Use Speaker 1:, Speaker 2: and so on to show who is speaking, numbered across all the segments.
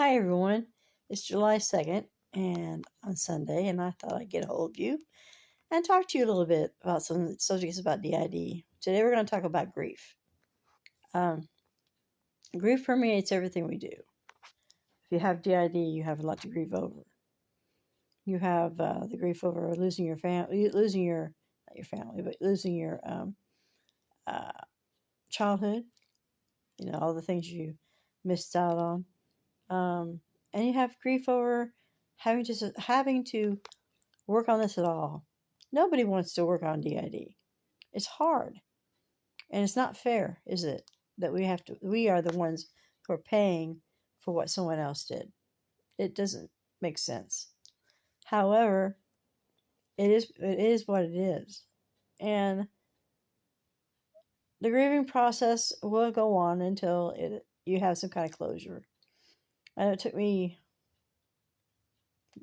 Speaker 1: Hi, everyone. It's July 2nd and on Sunday, and I thought I'd get a hold of you and talk to you a little bit about some subjects about DID. Today, we're going to talk about grief. Um, Grief permeates everything we do. If you have DID, you have a lot to grieve over. You have the grief over losing your family, not your family, but losing your uh, childhood, all the things you missed out on. And you have grief over having to work on this at all. Nobody wants to work on DID. It's hard, and it's not fair, is it? That we are the ones who are paying for what someone else did. It doesn't make sense. However, it is what it is, and the grieving process will go on until you have some kind of closure. I know it took me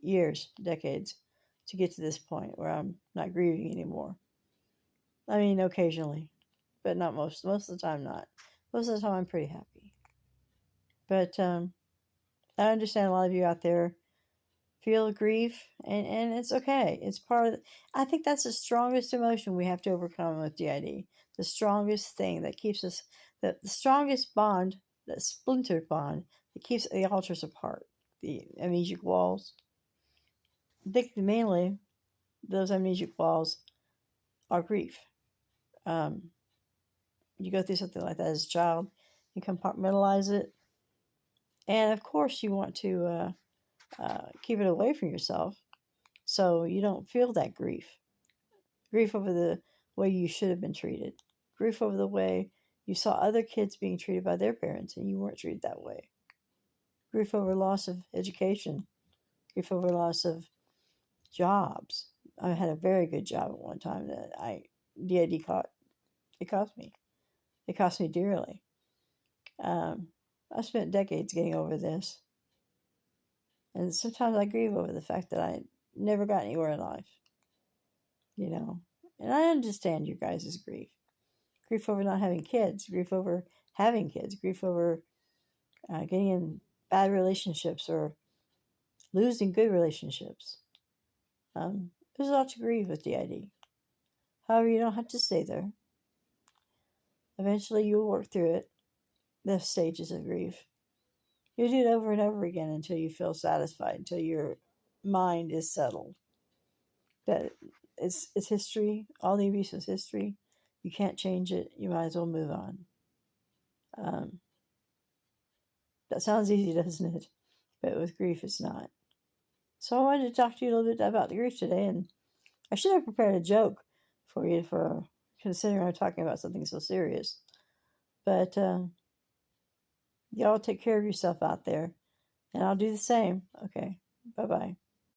Speaker 1: years, decades, to get to this point where I'm not grieving anymore. I mean, occasionally, but not most. Most of the time, not. Most of the time, I'm pretty happy. But I understand a lot of you out there feel grief, and it's okay. It's part of. I think that's the strongest emotion we have to overcome with DID. The strongest thing that keeps us, the strongest bond, that splintered bond that keeps the altars apart, the amnesic walls. I think mainly those amnesic walls are grief. Um, you go through something like that as a child, you compartmentalize it, and of course you want to keep it away from yourself so you don't feel that grief over the way you should have been treated, grief over the way you saw other kids being treated by their parents and you weren't treated that way, grief over loss of education, grief over loss of jobs. I had a very good job at one time that DID caught. It cost me dearly. I spent decades getting over this. And sometimes I grieve over the fact that I never got anywhere in life, you know. And I understand your guys' grief. Grief over not having kids, grief over having kids, grief over getting in bad relationships or losing good relationships. There's a lot to grieve with DID. However, you don't have to stay there. Eventually, you'll work through it, the stages of grief. You'll do it over and over again until you feel satisfied, until your mind is settled. That it's history. All the abuse is history. You can't change it. You might as well move on. That sounds easy, doesn't it? But with grief, it's not. So I wanted to talk to you a little bit about the grief today, and I should have prepared a joke for you for considering I'm talking about something so serious. But y'all take care of yourself out there, and I'll do the same. Okay, bye-bye.